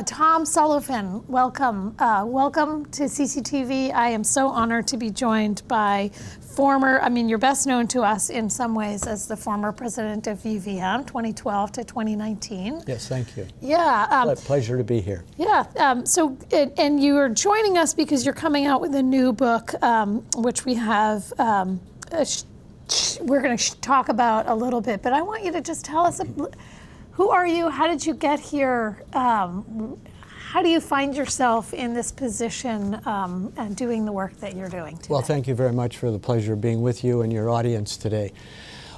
Tom Sullivan, welcome. Welcome to CCTV. I am so honored to be joined by you're best known to us in some ways as the former president of UVM, 2012 to 2019. Yes, thank you. Yeah. Pleasure to be here. Yeah. And you are joining us because you're coming out with a new book, which we have, we're going to talk about a little bit, but I want you to just tell us, who are you? How did you get here? How do you find yourself in this position and doing the work that you're doing today? Well, thank you very much for the pleasure of being with you and your audience today.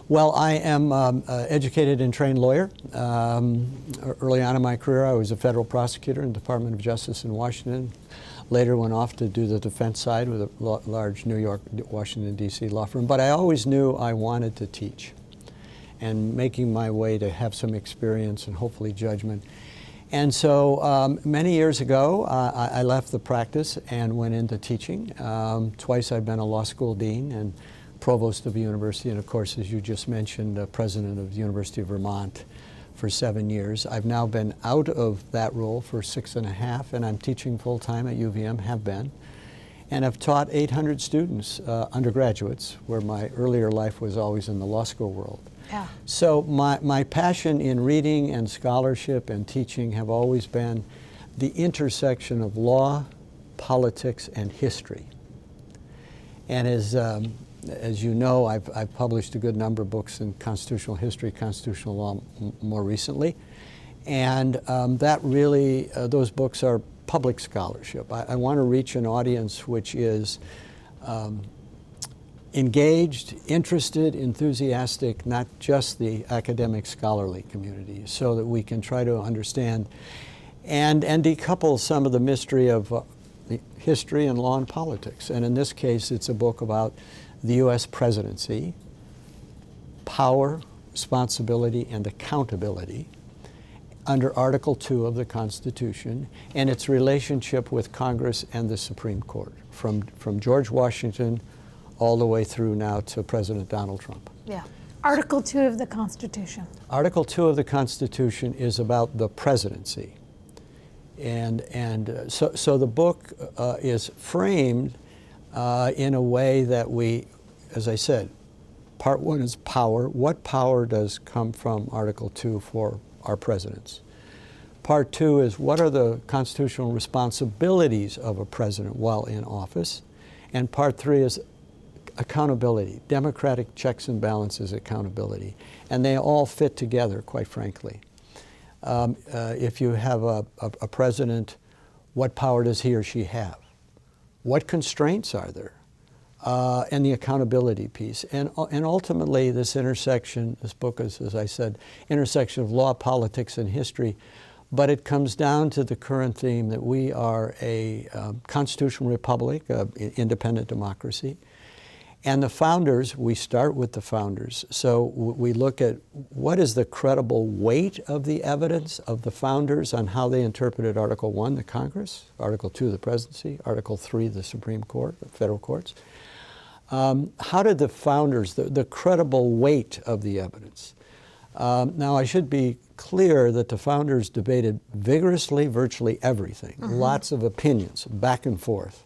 Well, I am an educated and trained lawyer. Early on in my career, I was a federal prosecutor in the Department of Justice in Washington. Later went off to do the defense side with a large New York, Washington, D.C. law firm. But I always knew I wanted to teach, and making my way to have some experience and hopefully judgment. And so many years ago, I left the practice and went into teaching. Twice I've been a law school dean and provost of a university, and of course, as you just mentioned, president of the University of Vermont for 7 years. I've now been out of that role for 6.5, and I'm teaching full-time at UVM, have been. And I've taught 800 students, undergraduates, where my earlier life was always in the law school world. Yeah. So my passion in reading and scholarship and teaching have always been the intersection of law, politics, and history. And as you know, I've published a good number of books in constitutional history, constitutional law more recently. And that really, those books are public scholarship. I want to reach an audience which is engaged, interested, enthusiastic, not just the academic scholarly community, so that we can try to understand and decouple some of the mystery of history and law and politics. And in this case, it's a book about the U.S. presidency, power, responsibility, and accountability under Article 2 of the Constitution, and its relationship with Congress and the Supreme Court, from George Washington all the way through now to President Donald Trump. Yeah. Article 2 of the Constitution. Article 2 of the Constitution is about the presidency. And so the book is framed in a way that we, as I said, part one is power. What power does come from Article 2 for our presidents? Part two is what are the constitutional responsibilities of a president while in office? And part three is accountability, democratic checks and balances accountability. And they all fit together, quite frankly. If you have a president, what power does he or she have? What constraints are there? And the accountability piece. And ultimately, this intersection, this book is, as I said, intersection of law, politics, and history. But it comes down to the current theme that we are a constitutional republic, independent democracy. And the founders, we start with the founders. So we look at what is the credible weight of the evidence of the founders on how they interpreted Article 1, the Congress, Article 2, the presidency, Article 3, the Supreme Court, the federal courts. How did the founders, the credible weight of the evidence? Now, I should be clear that the founders debated vigorously virtually everything, lots of opinions, back and forth,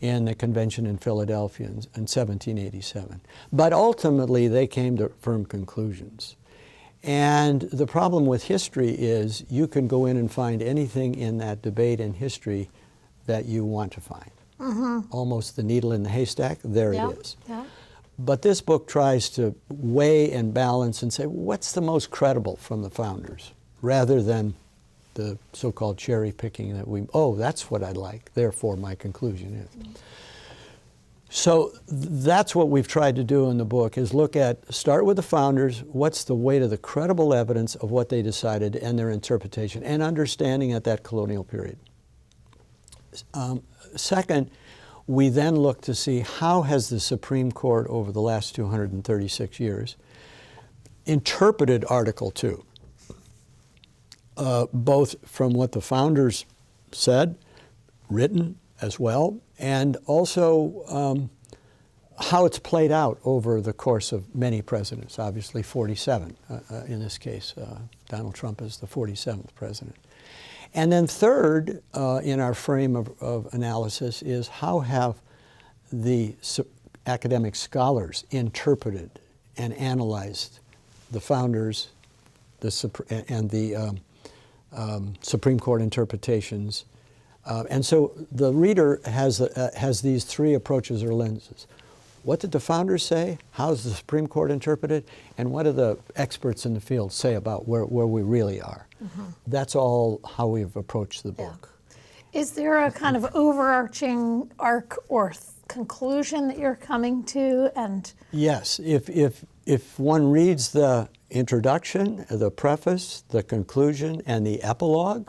in the convention in Philadelphia in 1787. But ultimately, they came to firm conclusions. And the problem with history is you can go in and find anything in that debate in history that you want to find. Almost the needle in the haystack, there it is. Yeah. But this book tries to weigh and balance and say, what's the most credible from the founders, rather than the so-called cherry picking that that's what I like, therefore my conclusion is. So that's what we've tried to do in the book, is start with the founders, what's the weight of the credible evidence of what they decided and their interpretation and understanding at that colonial period. Second, we then look to see how has the Supreme Court over the last 236 years interpreted Article 2. Both from what the founders said, written as well, and also how it's played out over the course of many presidents, obviously 47 in this case. Donald Trump is the 47th president. And then third, in our frame of analysis is how have the academic scholars interpreted and analyzed the founders and the Supreme Court interpretations. And so the reader has these three approaches or lenses. What did the founders say? How does the Supreme Court interpret it? And what do the experts in the field say about where we really are? Mm-hmm. That's all how we've approached the book. Yeah. Is there a kind of overarching arc or conclusion that you're coming to? And yes, if one reads the introduction, the preface, the conclusion, and the epilogue,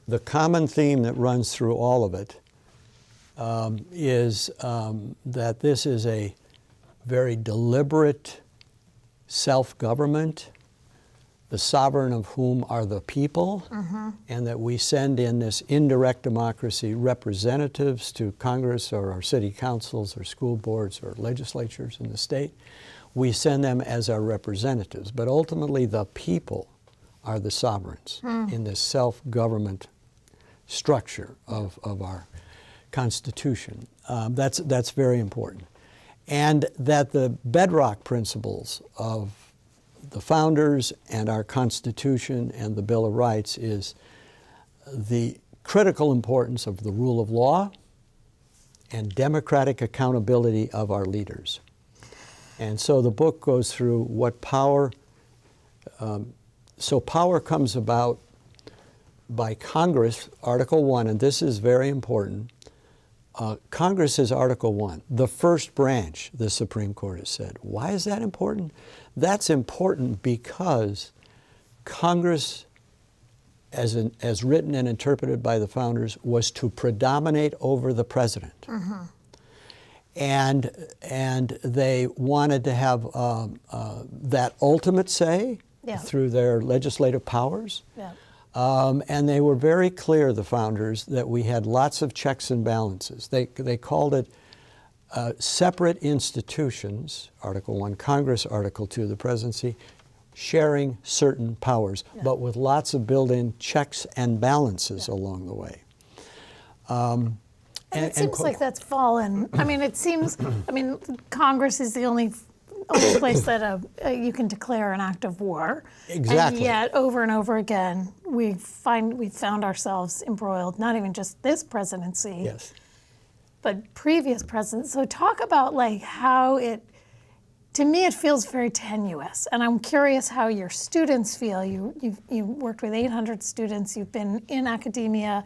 the common theme that runs through all of it is that this is a very deliberate self-government, the sovereign of whom are the people, and that we send in this indirect democracy representatives to Congress or our city councils or school boards or legislatures in the state. We send them as our representatives, but ultimately the people are the sovereigns in this self-government structure of our Constitution. That's very important. And that the bedrock principles of the founders and our Constitution and the Bill of Rights is the critical importance of the rule of law and democratic accountability of our leaders. And so the book goes through what power, so power comes about by Congress, Article 1, and this is very important. Congress is Article 1, the first branch, the Supreme Court has said. Why is that important? That's important because Congress, as written and interpreted by the founders, was to predominate over the president. And they wanted to have that ultimate say through their legislative powers. And they were very clear, the founders, that we had lots of checks and balances. They called it separate institutions, Article 1, Congress, Article 2, the presidency, sharing certain powers, but with lots of built-in checks and balances along the way. And it seems like that's fallen. I mean, it seems, Congress is the only place that you can declare an act of war. Exactly. And yet, over and over again, we found ourselves embroiled, not even just this presidency, but previous presidents. So talk about like how to me, it feels very tenuous. And I'm curious how your students feel. You worked with 800 students. You've been in academia.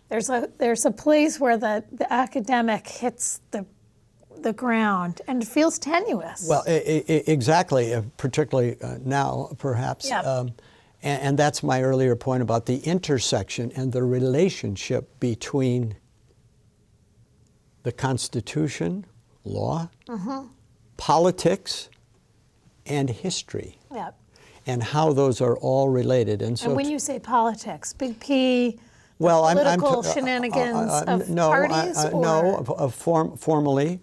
There's a place where the academic hits the ground and it feels tenuous. Well, exactly, particularly now, perhaps. And that's my earlier point about the intersection and the relationship between the Constitution, law, politics, and history. And how those are all related. And so when you say politics, big P, well, political shenanigans of parties? No, formally,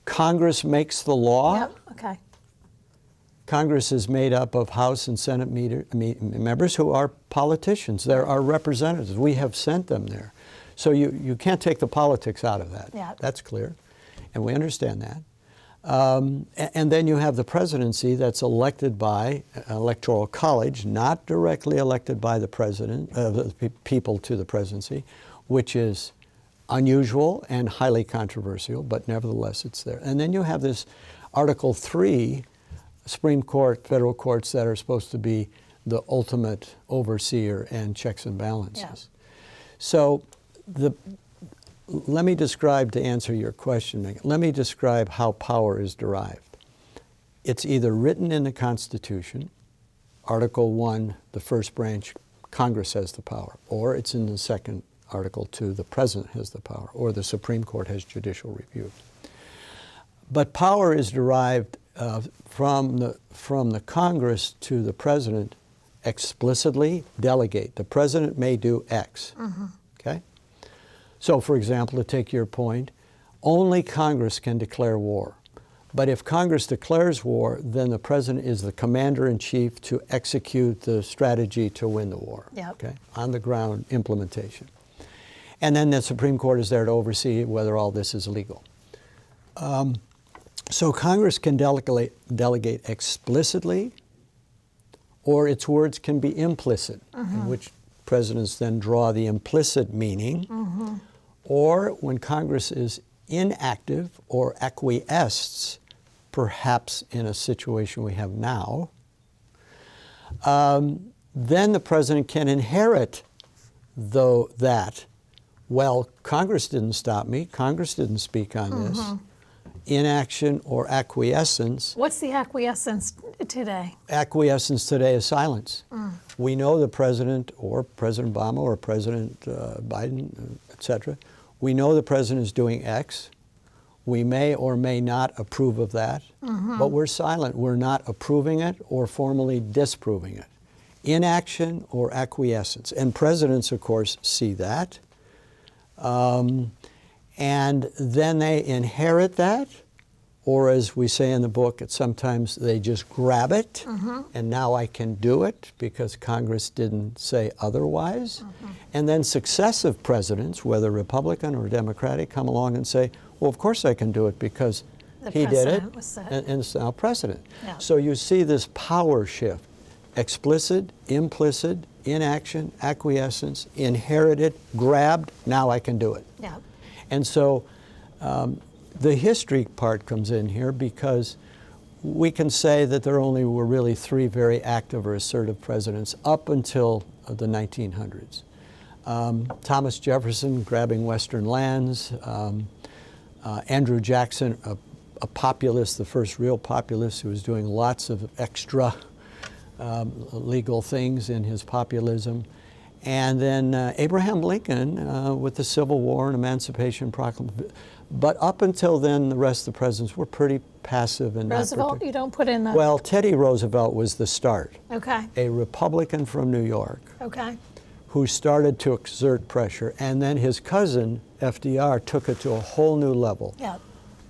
Congress makes the law. Congress is made up of House and Senate members who are politicians. They're our representatives. We have sent them there. So you can't take the politics out of that. That's clear, and we understand that. And then you have the presidency that's elected by electoral college, not directly elected by the president, the people to the presidency, which is unusual and highly controversial, but nevertheless it's there. And then you have this Article 3, Supreme Court, federal courts that are supposed to be the ultimate overseer and checks and balances. So let me describe, to answer your question, Meghan, let me describe how power is derived. It's either written in the Constitution, Article 1, the first branch, Congress has the power, or it's in the second, Article 2, the President has the power, or the Supreme Court has judicial review. But power is derived from the Congress to the President explicitly delegate. The President may do X, okay? So, for example, to take your point, only Congress can declare war. But if Congress declares war, then the president is the commander-in-chief to execute the strategy to win the war. Yep. Okay? On the ground implementation. And then the Supreme Court is there to oversee whether all this is legal. So Congress can delegate explicitly, or its words can be implicit, in which presidents then draw the implicit meaning, or when Congress is inactive or acquiesces, perhaps in a situation we have now, then the president can inherit that. Well, Congress didn't stop me. Congress didn't speak on this. Inaction or acquiescence. What's the acquiescence today? Acquiescence today is silence. We know the president or President Obama or President Biden, etc. We know the president is doing X. We may or may not approve of that, but we're silent. We're not approving it or formally disproving it. Inaction or acquiescence. And presidents, of course, see that. And then they inherit that, or as we say in the book, sometimes they just grab it, and now I can do it because Congress didn't say otherwise. And then successive presidents, whether Republican or Democratic, come along and say, well, of course I can do it because he did it, and it's now precedent. Yeah. So you see this power shift, explicit, implicit, inaction, acquiescence, inherited, grabbed, now I can do it. Yeah. And so the history part comes in here because we can say that there only were really 3 very active or assertive presidents up until the 1900s. Thomas Jefferson grabbing Western lands, Andrew Jackson, a populist, the first real populist who was doing lots of extra legal things in his populism. And then Abraham Lincoln with the Civil War and Emancipation Proclamation. But up until then, the rest of the presidents were pretty passive and Roosevelt, you don't put in the... Well, Teddy Roosevelt was the start. Okay. A Republican from New York. Okay. Who started to exert pressure. And then his cousin, FDR, took it to a whole new level. Yeah.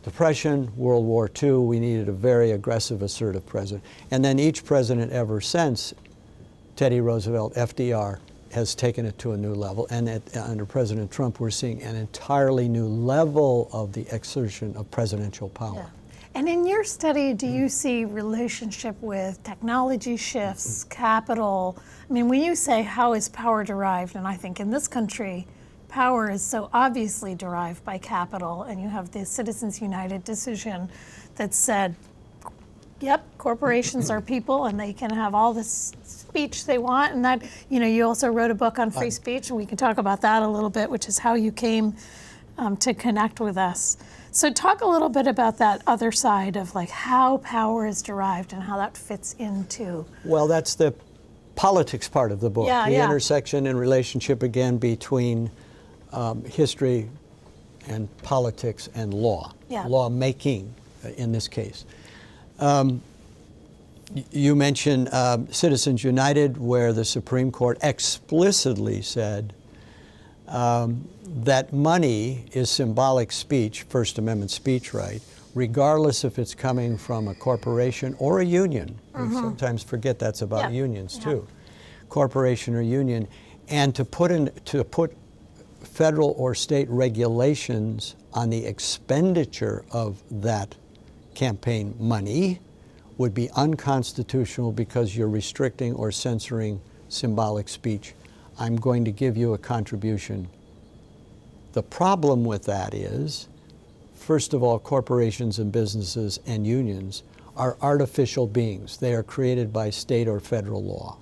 Depression, World War II, we needed a very aggressive, assertive president. And then each president ever since, Teddy Roosevelt, FDR, has taken it to a new level. And under President Trump, we're seeing an entirely new level of the exertion of presidential power. Yeah. And in your study, do you see relationship with technology shifts, capital? I mean, when you say how is power derived, and I think in this country, power is so obviously derived by capital, and you have the Citizens United decision that said, yep, corporations are people and they can have all this speech they want. And that, you know, you also wrote a book on free speech, and we can talk about that a little bit, which is how you came to connect with us. So talk a little bit about that other side of like how power is derived and how that fits into. Well, that's the politics part of the book. Yeah, the yeah. intersection and relationship again between history and politics and law. Yeah. Lawmaking in this case. You mentioned Citizens United, where the Supreme Court explicitly said that money is symbolic speech, First Amendment speech right, regardless if it's coming from a corporation or a union. We sometimes forget that's about unions too. Corporation or union, and to put federal or state regulations on the expenditure of that campaign money would be unconstitutional because you're restricting or censoring symbolic speech. I'm going to give you a contribution. The problem with that is, first of all, corporations and businesses and unions are artificial beings. They are created by state or federal law.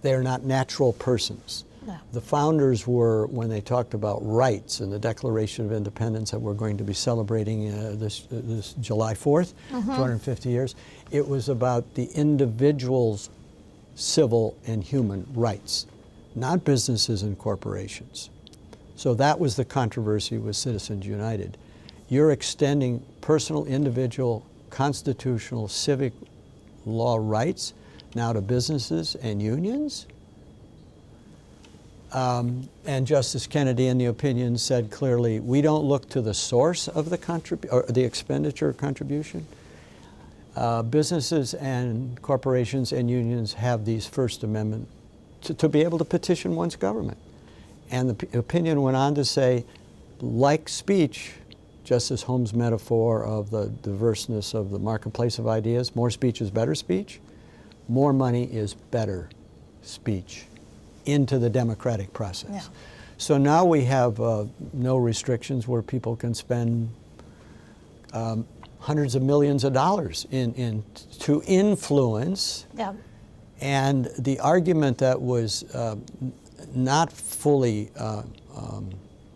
They are not natural persons. No. The founders were, when they talked about rights in the Declaration of Independence that we're going to be celebrating this July 4th, 250 years, it was about the individual's civil and human rights, not businesses and corporations. So that was the controversy with Citizens United. You're extending personal, individual, constitutional, civic law rights now to businesses and unions? And Justice Kennedy, in the opinion, said clearly, we don't look to the source of the expenditure contribution. Businesses and corporations and unions have these First Amendment to be able to petition one's government. And the opinion went on to say, like speech, Justice Holmes' metaphor of the diverseness of the marketplace of ideas, more speech is better speech, more money is better speech into the democratic process. Yeah. So now we have no restrictions where people can spend hundreds of millions of dollars to influence. Yeah. And the argument that was not fully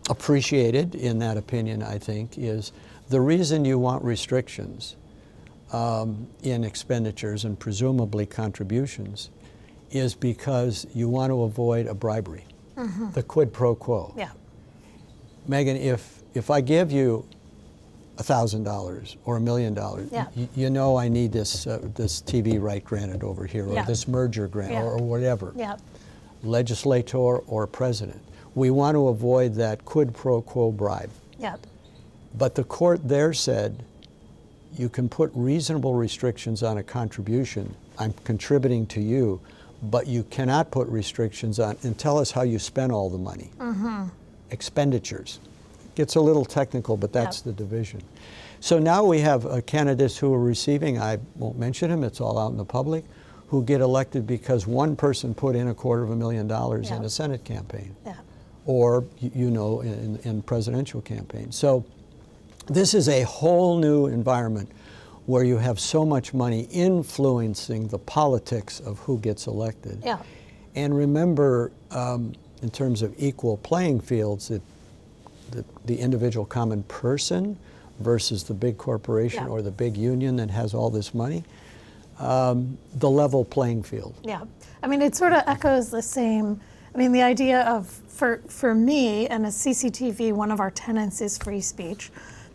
appreciated in that opinion, I think, is the reason you want restrictions in expenditures and presumably contributions is because you want to avoid a bribery, the quid pro quo. Yeah. Meghan, if I give you $1,000 or $1 million, Yeah. you know I need this TV right granted over here, or Yeah. this merger grant, Yeah. or whatever. Yeah. Legislator or president. We want to avoid that quid pro quo bribe. Yeah. But the court there said you can put reasonable restrictions on a contribution. I'm contributing to you, but you cannot put restrictions on, and tell us how you spent all the money. Expenditures. Gets a little technical, but that's the division. So now we have candidates who are receiving, I won't mention them, it's all out in the public, who get elected because one person put in $250,000 in a Senate campaign. Yeah. Or, in presidential campaigns. So this is a whole new environment where you have so much money influencing the politics of who gets elected. Yeah. And remember, in terms of equal playing fields, that the individual common person versus the big corporation or the big union that has all this money, the level playing field. Yeah. I mean, it sort of echoes the same. I mean, the idea of, for me and as CCTV, one of our tenets is free speech,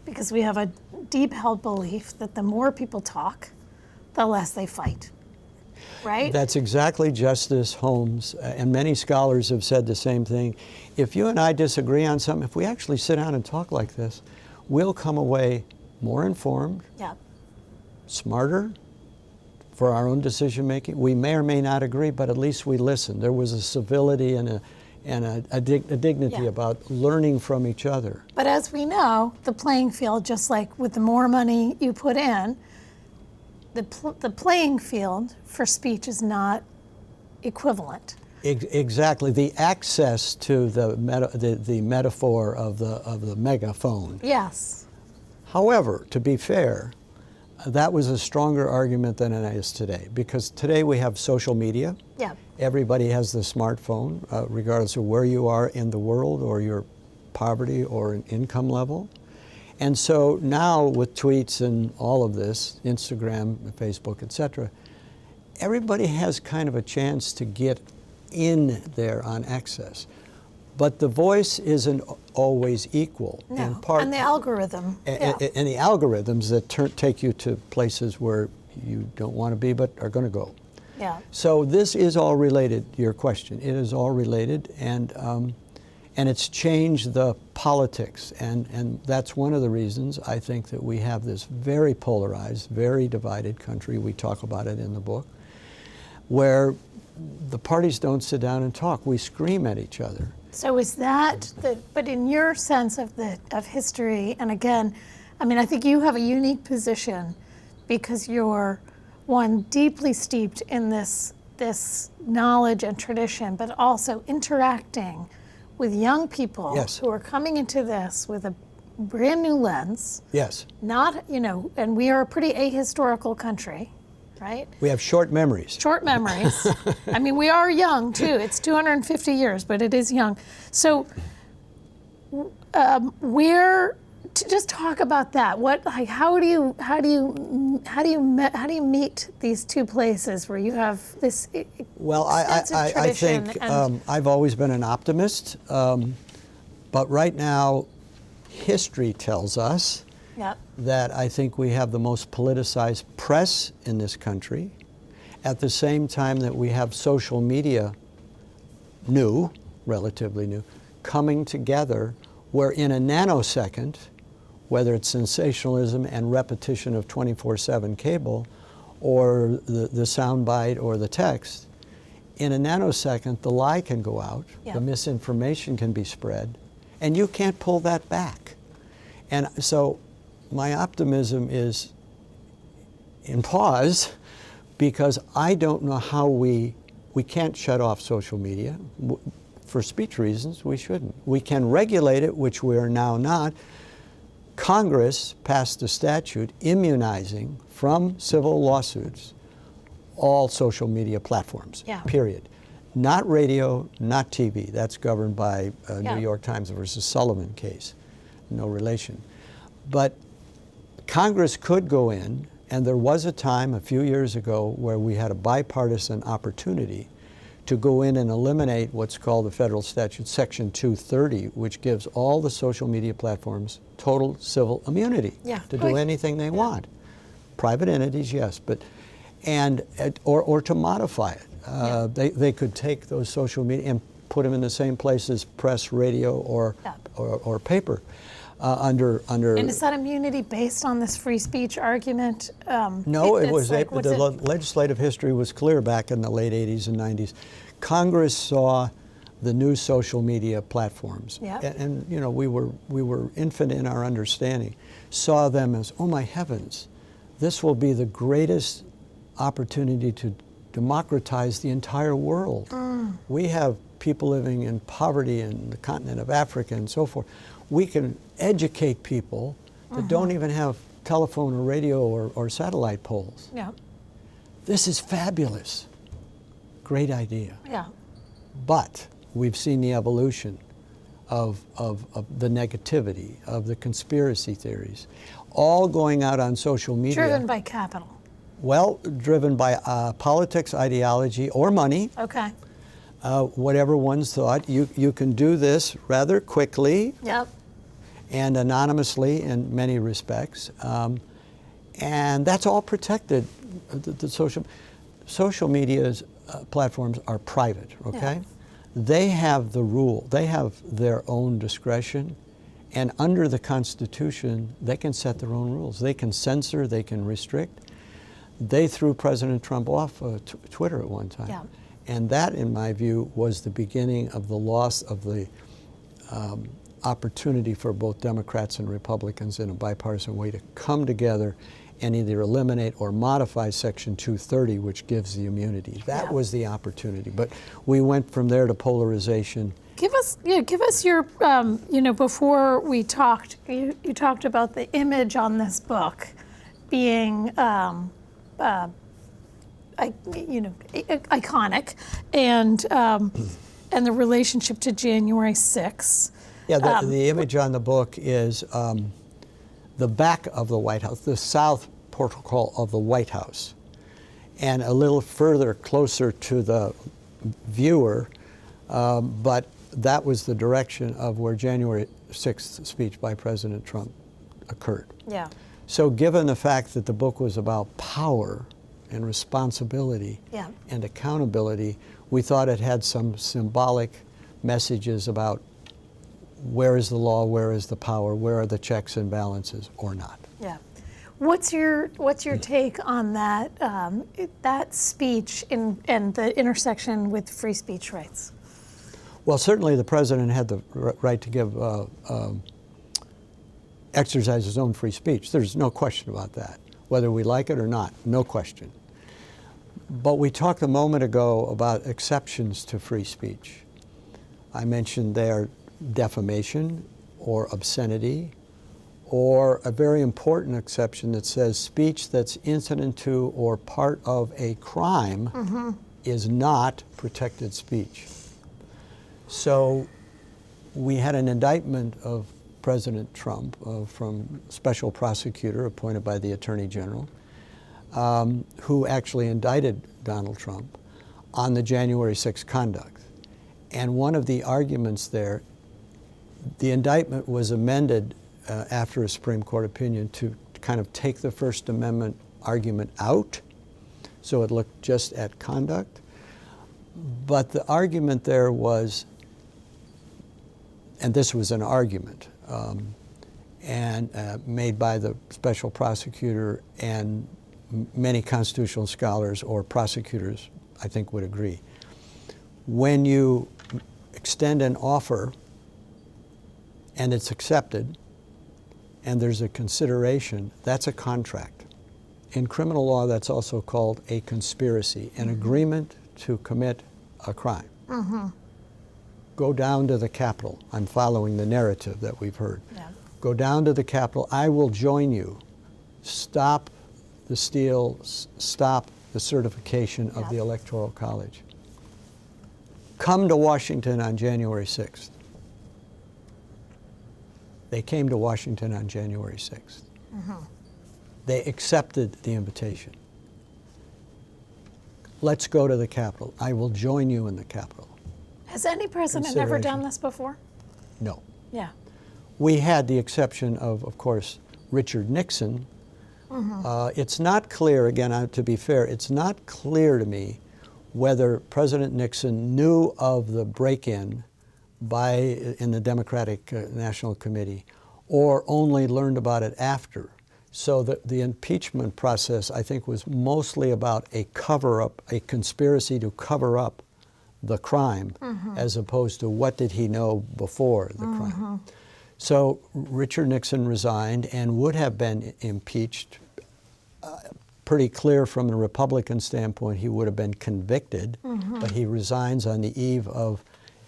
because we have a deep held belief that the more people talk, the less they fight. Right? That's exactly Justice Holmes, and many scholars have said the same thing. If you and I disagree on something, if we actually sit down and talk like this, we'll come away more informed, smarter for our own decision making. We may or may not agree, but at least we listen. There was a civility and a dignity about learning from each other. But as we know, the playing field, just like with the more money you put in, the playing field for speech is not equivalent. Exactly. The access to the metaphor of the megaphone. Yes. However, to be fair, that was a stronger argument than it is today, because today we have social media. Yeah. Everybody has the smartphone, regardless of where you are in the world or your poverty or income level. And so now with tweets and all of this, Instagram, Facebook, etc., everybody has kind of a chance to get in there on access. But the voice isn't always equal. No, and the algorithm. And the algorithms that take you to places where you don't want to be but are going to go. Yeah. So this is all related, your question. It is all related, and it's changed the politics. And that's one of the reasons I think that we have this very polarized, very divided country. We talk about it in the book, where the parties don't sit down and talk. We scream at each other. So is that but in your sense of history, and again, I mean, I think you have a unique position because you're one deeply steeped in this knowledge and tradition, but also interacting with young people who are coming into this with a brand new lens. Yes. Not, and we are a pretty ahistorical country, right? We have short memories. Short memories. I mean, we are young too. It's 250 years, but it is young. So, just talk about that. How do you meet these two places where you have this extensive tradition? I think I've always been an optimist, but right now, history tells us that I think we have the most politicized press in this country, at the same time that we have social media new, relatively new, coming together where in a nanosecond, whether it's sensationalism and repetition of 24/7 cable or the soundbite or the text, in a nanosecond the lie can go out, the misinformation can be spread, and you can't pull that back. And so my optimism is in pause because I don't know how we can't shut off social media. For speech reasons, we shouldn't. We can regulate it, which we are now not. Congress passed a statute immunizing from civil lawsuits all social media platforms, period. Not radio, not TV. That's governed by New York Times versus Sullivan case. No relation. But Congress could go in, and there was a time a few years ago where we had a bipartisan opportunity to go in and eliminate what's called the federal statute, Section 230, which gives all the social media platforms total civil immunity to do anything they want. Private entities, yes, but or to modify it. They could take those social media and put them in the same place as press, radio, or paper. And is that immunity based on this free speech argument? No, it was like, the legislative history was clear back in the late 80s and 90s. Congress saw the new social media platforms, and you know we were infant in our understanding, saw them as, oh my heavens, this will be the greatest opportunity to democratize the entire world. We have people living in poverty in the continent of Africa and so forth. We can educate people that don't even have telephone or radio or satellite poles. This is fabulous. Great idea. But we've seen the evolution of the negativity, of the conspiracy theories, all going out on social media. Driven by capital. Well, driven by politics, ideology, or money. Whatever one's thought. You can do this rather quickly and anonymously in many respects. And that's all protected. The social media's platforms are private, okay? They have the rule. They have their own discretion. And under the Constitution, they can set their own rules. They can censor, they can restrict. They threw President Trump off Twitter at one time. And that, in my view, was the beginning of the loss of the opportunity for both Democrats and Republicans in a bipartisan way to come together and either eliminate or modify Section 230, which gives the immunity. That was the opportunity. But we went from there to polarization. Give us your, you know, before we talked, you talked about the image on this book being, iconic, and the relationship to January 6th. Yeah, the image on the book is the back of the White House, the south protocol of the White House, and a little further closer to the viewer, but that was the direction of where January 6th speech by President Trump occurred. So given the fact that the book was about power and responsibility and accountability, we thought it had some symbolic messages about where is the law, where is the power, where are the checks and balances, or not. What's your take on that that speech and the intersection with free speech rights? Well, certainly the president had the right to give exercise his own free speech. There's no question about that, whether we like it or not, no question. But we talked a moment ago about exceptions to free speech. I mentioned there defamation or obscenity, or a very important exception that says speech that's incident to or part of a crime is not protected speech. So we had an indictment of President Trump from special prosecutor appointed by the Attorney General, who actually indicted Donald Trump on the January 6th conduct. And one of the arguments there, the indictment was amended after a Supreme Court opinion to kind of take the First Amendment argument out, so it looked just at conduct. But the argument there was and this was an argument and made by the special prosecutor, and many constitutional scholars or prosecutors, I think, would agree. When you extend an offer and it's accepted and there's a consideration, that's a contract. In criminal law, that's also called a conspiracy, an agreement to commit a crime. Go down to the Capitol. I'm following the narrative that we've heard. Yeah. Go down to the Capitol. I will join you. Stop the steal, stop the certification of the Electoral College. Come to Washington on January 6th. They came to Washington on January 6th. They accepted the invitation. Let's go to the Capitol. I will join you in the Capitol. Has any president ever done this before? No. Yeah. We had the exception of course, Richard Nixon. It's not clear, again, to be fair, it's not clear to me whether President Nixon knew of the break-in in the Democratic National Committee or only learned about it after. So the impeachment process, I think, was mostly about a cover-up, a conspiracy to cover up the crime, as opposed to what did he know before the crime. So Richard Nixon resigned and would have been impeached. Pretty clear from a Republican standpoint, he would have been convicted, but he resigns on the eve of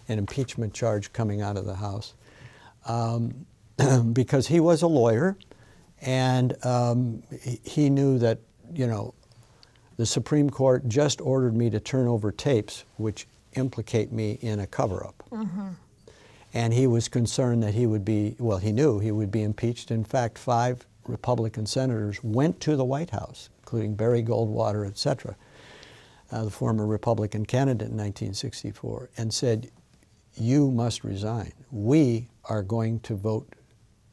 an impeachment charge coming out of the House because he was a lawyer, and he knew that, the Supreme Court just ordered me to turn over tapes which implicate me in a cover-up. And he was concerned that he would be, well, he knew he would be impeached. In fact, 5 Republican senators went to the White House, including Barry Goldwater, et cetera, the former Republican candidate in 1964, and said, you must resign. We are going to vote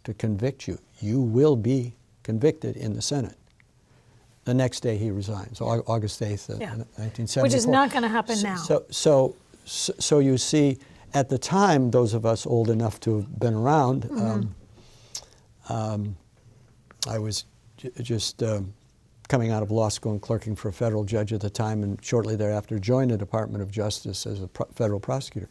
to convict you. You will be convicted in the Senate. The next day he resigns, August 8th, 1974. Which is not going to happen now. So you see, at the time, those of us old enough to have been around, I was just coming out of law school and clerking for a federal judge at the time, and shortly thereafter joined the Department of Justice as a federal prosecutor.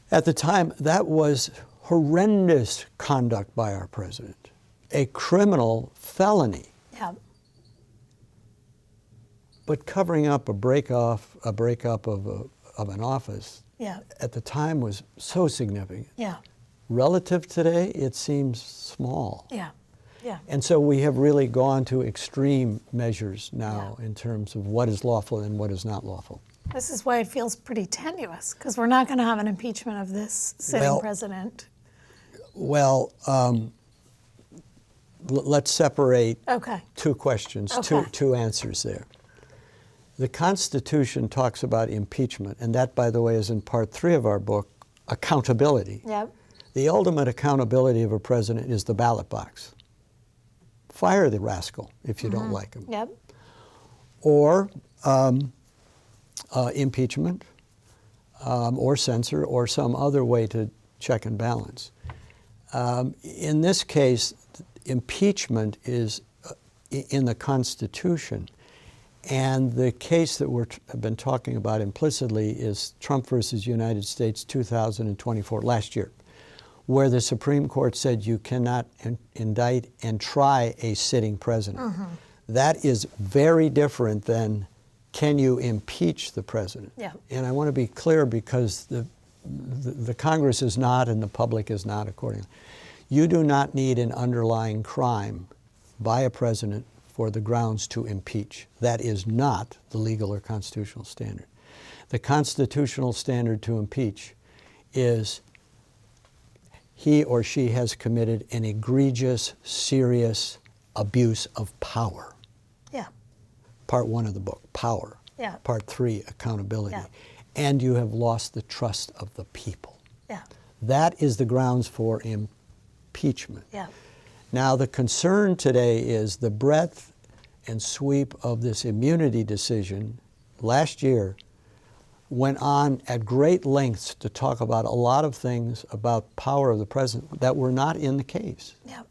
At the time, that was horrendous conduct by our president, a criminal felony. Yeah. But covering up a breakup of an office at the time was so significant. Yeah. Relative today, it seems small. Yeah. Yeah. And so we have really gone to extreme measures now in terms of what is lawful and what is not lawful. This is why it feels pretty tenuous, because we're not going to have an impeachment of this sitting president. Well, let's separate two questions, two answers there. The Constitution talks about impeachment, and that, by the way, is in part 3 of our book, accountability. Yep. The ultimate accountability of a president is the ballot box. Fire the rascal if you don't like him. Yep. Or impeachment, or censure, or some other way to check and balance. In this case, impeachment is in the Constitution. And the case that we've been talking about implicitly is Trump versus United States 2024, last year, where the Supreme Court said you cannot indict and try a sitting president. That is very different than can you impeach the president? Yeah. And I want to be clear because the Congress is not and the public is not accordingly. You do not need an underlying crime by a president for the grounds to impeach. That is not the legal or constitutional standard. The constitutional standard to impeach is he or she has committed an egregious, serious abuse of power. Yeah. Part 1 of the book, power. Yeah. Part 3, accountability. Yeah. And you have lost the trust of the people. Yeah. That is the grounds for impeachment. Yeah. Now, the concern today is the breadth and sweep of this immunity decision last year went on at great lengths to talk about a lot of things about power of the president that were not in the case. Yep.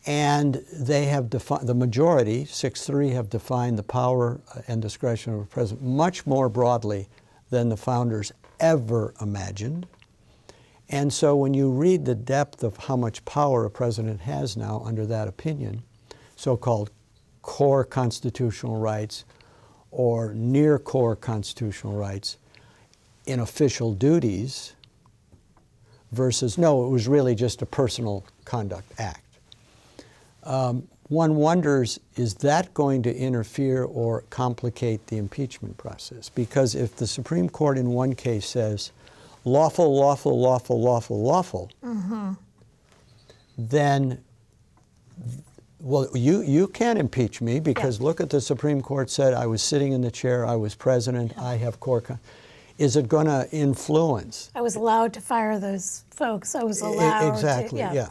And they have defined, the majority, 6-3, have defined the power and discretion of the president much more broadly than the founders ever imagined. And so when you read the depth of how much power a president has now under that opinion, so-called core constitutional rights or near core constitutional rights in official duties versus, no, it was really just a personal conduct act. One wonders, is that going to interfere or complicate the impeachment process? Because if the Supreme Court in one case says, lawful, lawful, lawful, lawful, lawful, then, well, you can't impeach me because look at the Supreme Court said I was sitting in the chair, I was president, I have core. Is it going to influence? I was allowed to fire those folks. I was allowed exactly, to. Yeah.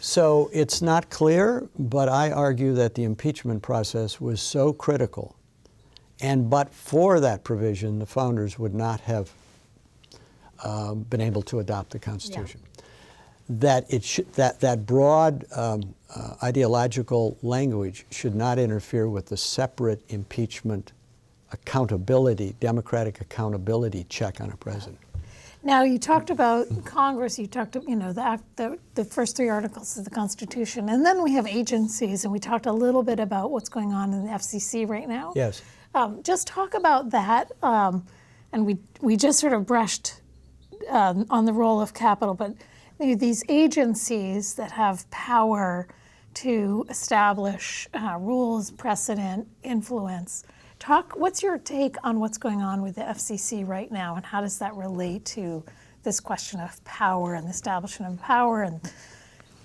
So it's not clear, but I argue that the impeachment process was so critical, and but for that provision, the founders would not have been able to adopt the Constitution. That it should, that broad ideological language should not interfere with the separate impeachment accountability, democratic accountability check on a president. Now, you talked about Congress, you talked, the first 3 articles of the Constitution, and then we have agencies, and we talked a little bit about what's going on in the FCC right now. Yes. Just talk about that, and we just sort of brushed on the role of capital, but these agencies that have power to establish rules, precedent, influence. What's your take on what's going on with the FCC right now, and how does that relate to this question of power and the establishment of power, and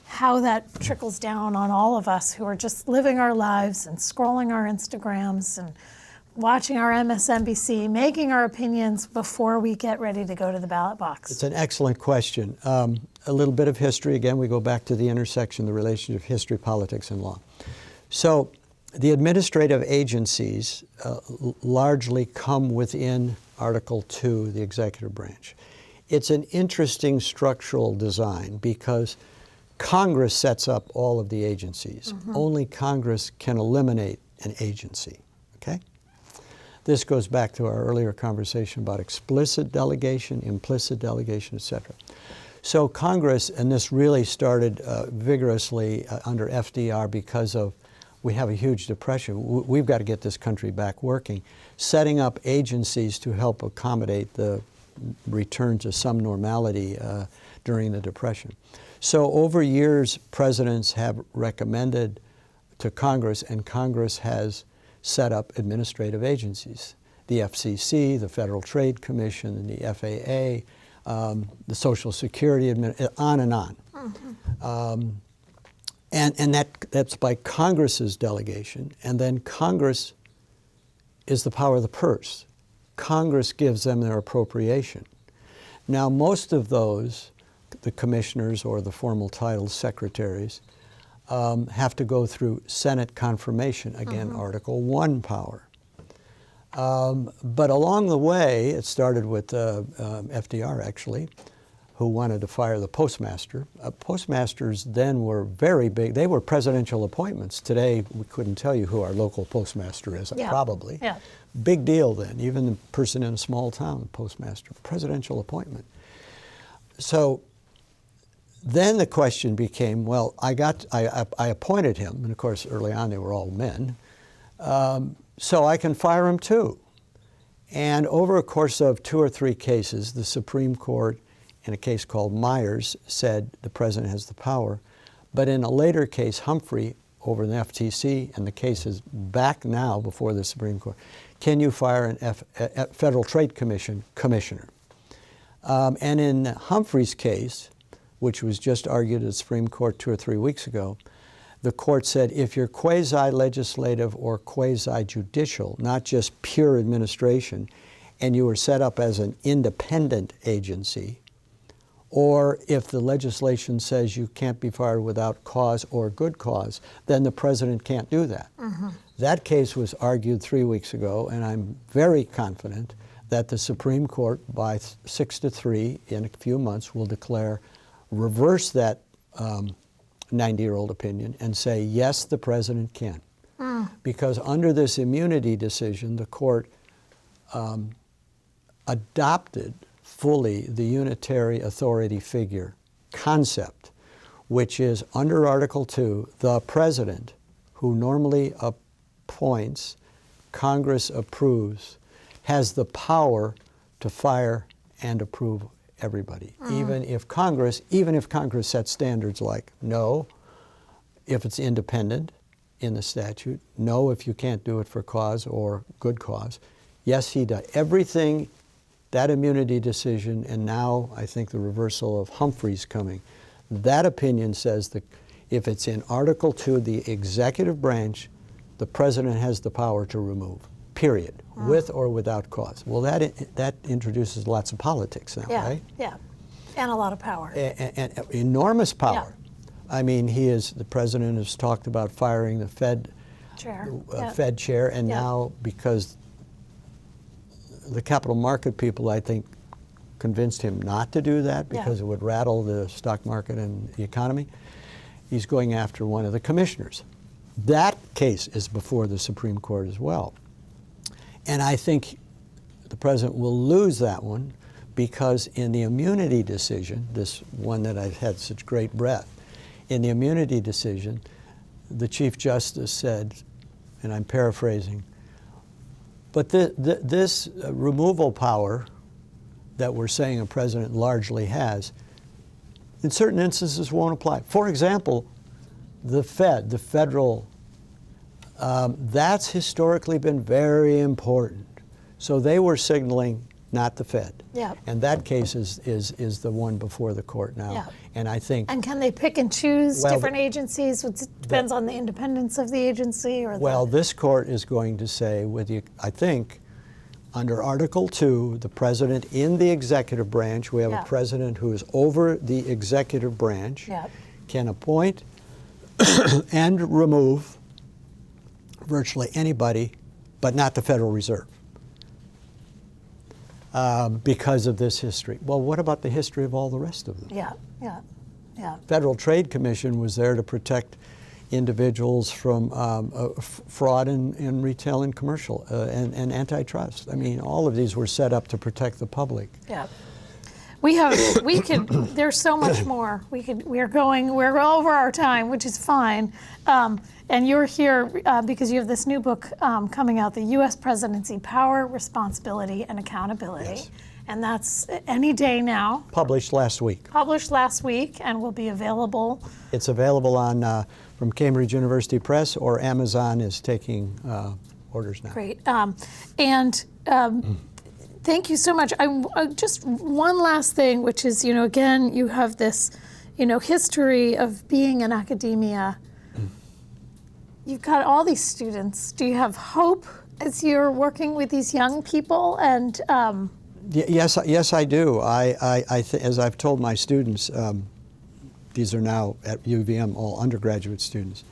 how that trickles down on all of us who are just living our lives and scrolling our Instagrams and watching our MSNBC, making our opinions before we get ready to go to the ballot box? It's an excellent question. A little bit of history. Again, we go back to the intersection, the relationship of history, politics, and law. So the administrative agencies largely come within Article 2, the executive branch. It's an interesting structural design because Congress sets up all of the agencies. Only Congress can eliminate an agency, okay? This goes back to our earlier conversation about explicit delegation, implicit delegation, et cetera. So Congress, and this really started vigorously under FDR because of we have a huge depression. We've got to get this country back working. Setting up agencies to help accommodate the return to some normality during the Depression. So over years, presidents have recommended to Congress, and Congress has set up administrative agencies. The FCC, the Federal Trade Commission, the FAA, the Social Security, on and on. And that's by Congress's delegation, and then Congress is the power of the purse. Congress gives them their appropriation. Now, most of those, the commissioners or the formal title secretaries, have to go through Senate confirmation, again, Article 1 power. But along the way, it started with FDR, actually, who wanted to fire the postmaster. Postmasters then were very big. They were presidential appointments. Today, we couldn't tell you who our local postmaster is, probably. Yeah. Big deal then. Even the person in a small town, postmaster, presidential appointment. So then the question became, well, I appointed him, and of course, early on they were all men, so I can fire him too. And over a course of 2 or 3 cases, the Supreme Court, in a case called Myers, said the president has the power. But in a later case, Humphrey, over in the FTC, and the case is back now before the Supreme Court, can you fire a Federal Trade Commission commissioner? And in Humphrey's case, which was just argued at the Supreme Court 2 or 3 weeks ago, the court said if you're quasi-legislative or quasi-judicial, not just pure administration, and you were set up as an independent agency, or if the legislation says you can't be fired without cause or good cause, then the president can't do that. That case was argued 3 weeks ago, and I'm very confident that the Supreme Court, by 6-3 in a few months, will reverse that 90-year-old opinion and say, yes, the president can. Because under this immunity decision, the court adopted fully the unitary authority figure concept, which is under Article 2, the president, who normally appoints, Congress approves, has the power to fire and approve everybody, even if Congress sets standards like no, if it's independent in the statute, no, if you can't do it for cause or good cause. Yes, he does. Everything, that immunity decision, and now I think the reversal of Humphrey's coming, that opinion says that if it's in Article 2, the executive branch, the president has the power to remove, period, with or without cause. Well, that introduces lots of politics now, right? Yeah, and a lot of power. And enormous power. Yeah. I mean, the president has talked about firing the Fed chair, and now because the capital market people, I think, convinced him not to do that because it would rattle the stock market and the economy, he's going after one of the commissioners. That case is before the Supreme Court as well. And I think the president will lose that one because in the immunity decision, this one that I've had such great breath, in the immunity decision, the Chief Justice said, and I'm paraphrasing, but this removal power that we're saying a president largely has, in certain instances won't apply. For example, the Fed, the federal, that's historically been very important. So they were signaling not the Fed. Yeah. And that case is the one before the court now. Yeah. And I think... And can they pick and choose different agencies? It depends on the independence of the agency? Or this court is going to say, I think, under Article 2, the president in the executive branch, we have a president who is over the executive branch, can appoint and remove virtually anybody, but not the Federal Reserve, because of this history. Well, what about the history of all the rest of them? Yeah. Federal Trade Commission was there to protect individuals from fraud in retail and commercial and antitrust. I mean, all of these were set up to protect the public. Yeah. There's so much more. We're over our time, which is fine. And you're here because you have this new book coming out, The U.S. Presidency, Power, Responsibility, and Accountability. Yes. And that's any day now. Published last week, and will be available. It's available on from Cambridge University Press, or Amazon is taking orders now. Great. Thank you so much. Just one last thing, which is, again, you have this, history of being in academia. You've got all these students. Do you have hope as you're working with these young people? And yes, I do. As I've told my students, these are now at UVM all undergraduate students.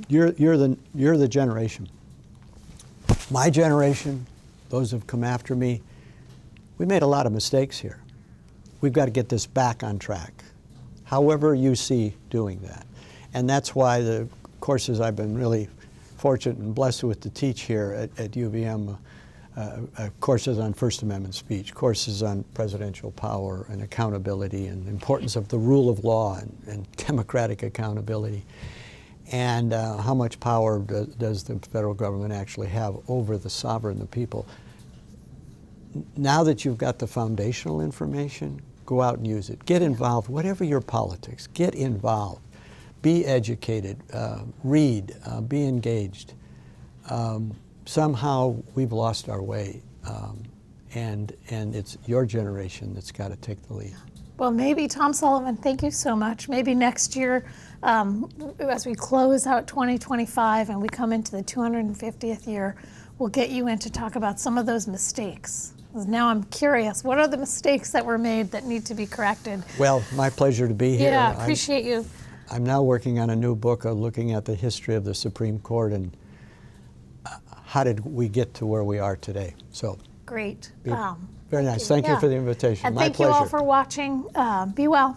You're the generation. My generation, those who've come after me, we made a lot of mistakes here. We've got to get this back on track, however you see doing that. And that's why the courses I've been really fortunate and blessed with to teach here at UVM, courses on First Amendment speech, courses on presidential power and accountability and the importance of the rule of law and democratic accountability. And how much power does the federal government actually have over the sovereign, the people? Now that you've got the foundational information, go out and use it. Get involved, whatever your politics, get involved. Be educated, read, be engaged. Somehow we've lost our way, and it's your generation that's got to take the lead. Well, maybe, Tom Sullivan, thank you so much. Maybe next year, as we close out 2025 and we come into the 250th year, we'll get you in to talk about some of those mistakes. Now I'm curious, what are the mistakes that were made that need to be corrected? Well, my pleasure to be here. Yeah, appreciate you. I'm now working on a new book looking at the history of the Supreme Court and how did we get to where we are today. So Great. Very nice. Thank you Yeah. for the invitation. And My thank pleasure. you all for watching. Be well.